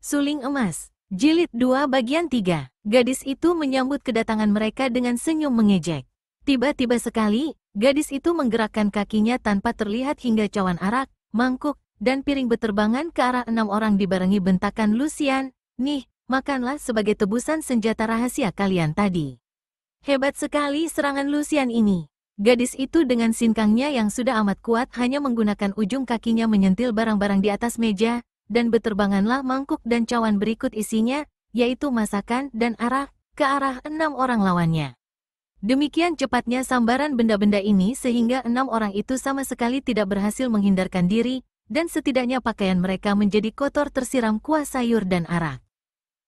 Suling Emas, Jilid 2 Bagian 3. Gadis itu menyambut kedatangan mereka dengan senyum mengejek. Tiba-tiba sekali, gadis itu menggerakkan kakinya tanpa terlihat hingga cawan arak, mangkuk, dan piring beterbangan ke arah 6 orang dibarengi bentakan Lucian, "Nih, makanlah sebagai tebusan senjata rahasia kalian tadi." Hebat sekali serangan Lucian ini. Gadis itu dengan sinkangnya yang sudah amat kuat hanya menggunakan ujung kakinya menyentil barang-barang di atas meja, dan beterbanganlah mangkuk dan cawan berikut isinya, yaitu masakan dan arak, ke arah 6 orang lawannya. Demikian cepatnya sambaran benda-benda ini sehingga 6 orang itu sama sekali tidak berhasil menghindarkan diri, dan setidaknya pakaian mereka menjadi kotor tersiram kuah sayur dan arak.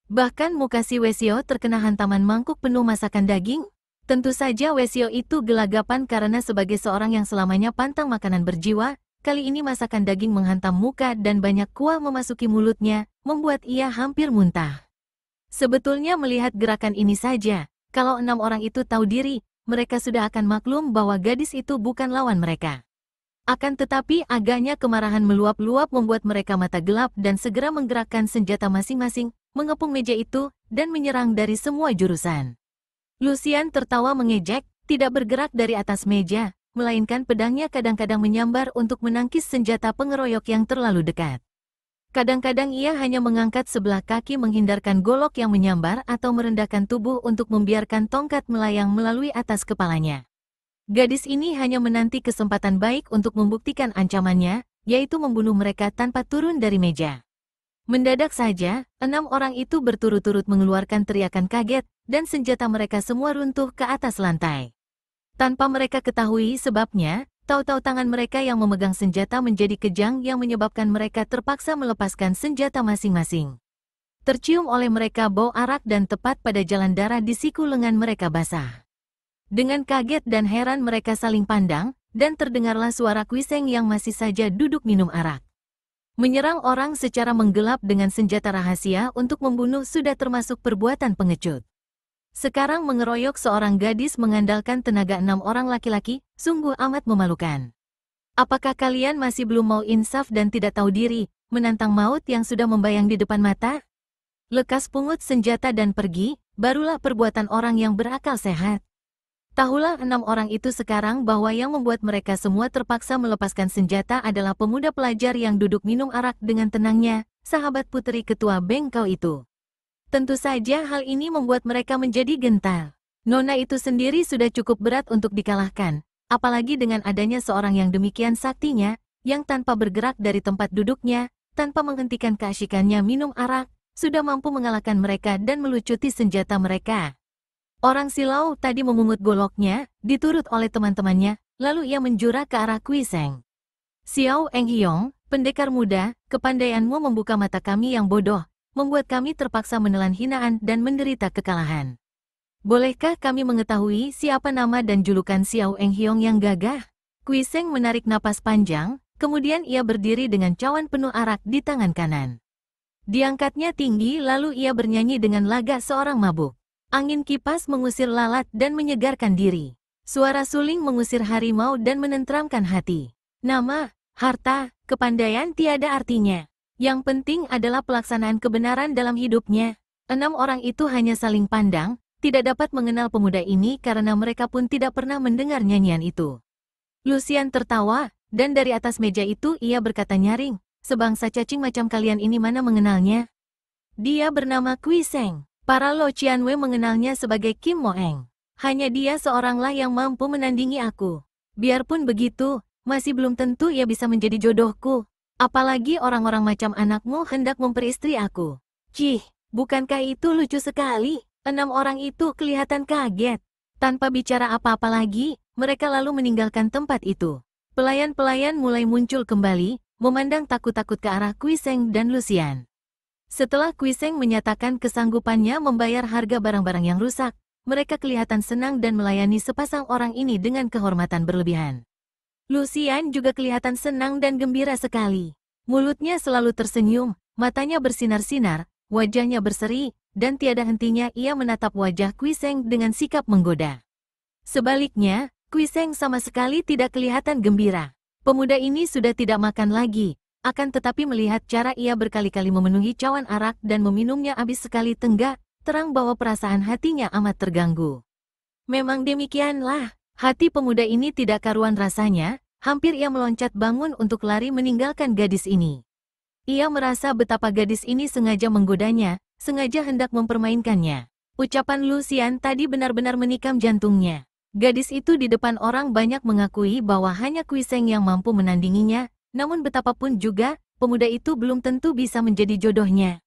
Bahkan muka si Wesio terkena hantaman mangkuk penuh masakan daging. Tentu saja Wesio itu gelagapan karena sebagai seorang yang selamanya pantang makanan berjiwa, kali ini masakan daging menghantam muka dan banyak kuah memasuki mulutnya, membuat ia hampir muntah. Sebetulnya melihat gerakan ini saja, kalau 6 orang itu tahu diri, mereka sudah akan maklum bahwa gadis itu bukan lawan mereka. Akan tetapi agaknya kemarahan meluap-luap membuat mereka mata gelap dan segera menggerakkan senjata masing-masing, mengepung meja itu, dan menyerang dari semua jurusan. Lucian tertawa mengejek, tidak bergerak dari atas meja, melainkan pedangnya kadang-kadang menyambar untuk menangkis senjata pengeroyok yang terlalu dekat. Kadang-kadang ia hanya mengangkat sebelah kaki menghindarkan golok yang menyambar atau merendahkan tubuh untuk membiarkan tongkat melayang melalui atas kepalanya. Gadis ini hanya menanti kesempatan baik untuk membuktikan ancamannya, yaitu membunuh mereka tanpa turun dari meja. Mendadak saja, 6 orang itu berturut-turut mengeluarkan teriakan kaget, dan senjata mereka semua runtuh ke atas lantai. Tanpa mereka ketahui sebabnya, tahu-tahu tangan mereka yang memegang senjata menjadi kejang yang menyebabkan mereka terpaksa melepaskan senjata masing-masing. Tercium oleh mereka bau arak dan tepat pada jalan darah di siku lengan mereka basah. Dengan kaget dan heran mereka saling pandang, dan terdengarlah suara Kuiseng yang masih saja duduk minum arak. Menyerang orang secara menggelap dengan senjata rahasia untuk membunuh sudah termasuk perbuatan pengecut. Sekarang mengeroyok seorang gadis mengandalkan tenaga 6 orang laki-laki, sungguh amat memalukan. Apakah kalian masih belum mau insaf dan tidak tahu diri, menantang maut yang sudah membayang di depan mata? Lekas pungut senjata dan pergi, barulah perbuatan orang yang berakal sehat. Tahulah 6 orang itu sekarang bahwa yang membuat mereka semua terpaksa melepaskan senjata adalah pemuda pelajar yang duduk minum arak dengan tenangnya, sahabat putri ketua bengkau itu. Tentu saja hal ini membuat mereka menjadi gentar. Nona itu sendiri sudah cukup berat untuk dikalahkan, apalagi dengan adanya seorang yang demikian saktinya, yang tanpa bergerak dari tempat duduknya, tanpa menghentikan keasyikannya minum arak, sudah mampu mengalahkan mereka dan melucuti senjata mereka. Orang silau tadi memungut goloknya, diturut oleh teman-temannya, lalu ia menjura ke arah Kuiseng. "Xiao Enghyong, pendekar muda, kepandaianmu membuka mata kami yang bodoh, membuat kami terpaksa menelan hinaan dan menderita kekalahan. Bolehkah kami mengetahui siapa nama dan julukan Xiao Enghyong yang gagah?" Kuiseng menarik napas panjang, kemudian ia berdiri dengan cawan penuh arak di tangan kanan. Diangkatnya tinggi lalu ia bernyanyi dengan lagak seorang mabuk. Angin kipas mengusir lalat dan menyegarkan diri. Suara suling mengusir harimau dan menenteramkan hati. Nama, harta, kepandaian tiada artinya. Yang penting adalah pelaksanaan kebenaran dalam hidupnya. 6 orang itu hanya saling pandang, tidak dapat mengenal pemuda ini karena mereka pun tidak pernah mendengar nyanyian itu. Lucian tertawa, dan dari atas meja itu ia berkata nyaring, "Sebangsa cacing macam kalian ini mana mengenalnya? Dia bernama Kuiseng. Para Lo Qianwei mengenalnya sebagai Kim Moeng. Hanya dia seoranglah yang mampu menandingi aku. Biarpun begitu, masih belum tentu ia bisa menjadi jodohku. Apalagi orang-orang macam anakmu hendak memperistri aku." Cih, bukankah itu lucu sekali? 6 orang itu kelihatan kaget. Tanpa bicara apa-apa lagi, mereka lalu meninggalkan tempat itu. Pelayan-pelayan mulai muncul kembali, memandang takut-takut ke arah Kuiseng dan Lucian. Setelah Kuiseng menyatakan kesanggupannya membayar harga barang-barang yang rusak, mereka kelihatan senang dan melayani sepasang orang ini dengan kehormatan berlebihan. Lucian juga kelihatan senang dan gembira sekali. Mulutnya selalu tersenyum, matanya bersinar-sinar, wajahnya berseri, dan tiada hentinya ia menatap wajah Kuiseng dengan sikap menggoda. Sebaliknya, Kuiseng sama sekali tidak kelihatan gembira. Pemuda ini sudah tidak makan lagi, Akan tetapi melihat cara ia berkali-kali memenuhi cawan arak dan meminumnya habis sekali tenggak, terang bahwa perasaan hatinya amat terganggu. Memang demikianlah, hati pemuda ini tidak karuan rasanya, hampir ia meloncat bangun untuk lari meninggalkan gadis ini. Ia merasa betapa gadis ini sengaja menggodanya, sengaja hendak mempermainkannya. Ucapan Lucian tadi benar-benar menikam jantungnya. Gadis itu di depan orang banyak mengakui bahwa hanya Kuiseng yang mampu menandinginya, namun betapapun juga, pemuda itu belum tentu bisa menjadi jodohnya.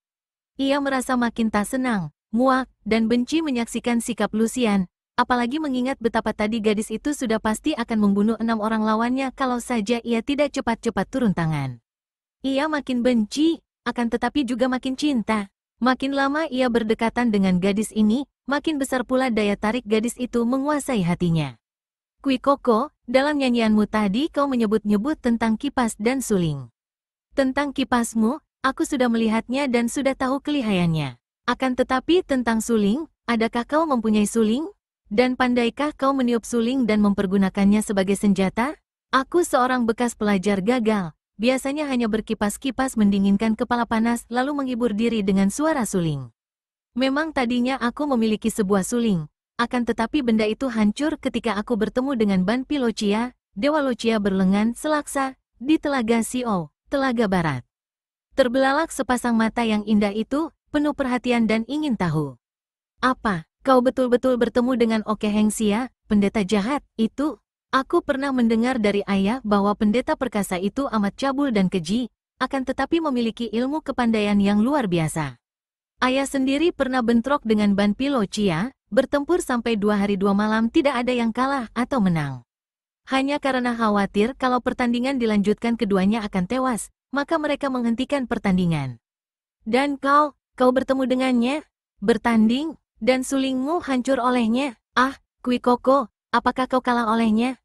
Ia merasa makin tak senang, muak, dan benci menyaksikan sikap Lucian, apalagi mengingat betapa tadi gadis itu sudah pasti akan membunuh 6 orang lawannya kalau saja ia tidak cepat-cepat turun tangan. Ia makin benci, akan tetapi juga makin cinta. Makin lama ia berdekatan dengan gadis ini, makin besar pula daya tarik gadis itu menguasai hatinya. Kui Koko, dalam nyanyianmu tadi kau menyebut-nyebut tentang kipas dan suling. Tentang kipasmu, aku sudah melihatnya dan sudah tahu kelihayannya. Akan tetapi tentang suling, adakah kau mempunyai suling? Dan pandaikah kau meniup suling dan mempergunakannya sebagai senjata? Aku seorang bekas pelajar gagal. Biasanya hanya berkipas-kipas mendinginkan kepala panas lalu menghibur diri dengan suara suling. Memang tadinya aku memiliki sebuah suling, akan tetapi benda itu hancur ketika aku bertemu dengan Ban Pilocia, Dewa Lucia berlengan selaksa, di Telaga Xiao, Telaga Barat. Terbelalak sepasang mata yang indah itu, penuh perhatian dan ingin tahu. Apa, kau betul-betul bertemu dengan Oke Hengxia, pendeta jahat, itu? Aku pernah mendengar dari ayah bahwa pendeta perkasa itu amat cabul dan keji, akan tetapi memiliki ilmu kepandaian yang luar biasa. Ayah sendiri pernah bentrok dengan Ban Pilocia, bertempur sampai 2 hari 2 malam tidak ada yang kalah atau menang. Hanya karena khawatir kalau pertandingan dilanjutkan keduanya akan tewas, maka mereka menghentikan pertandingan. Dan kau bertemu dengannya? Bertanding? Dan sulingmu hancur olehnya? Ah, Kui Koko, apakah kau kalah olehnya?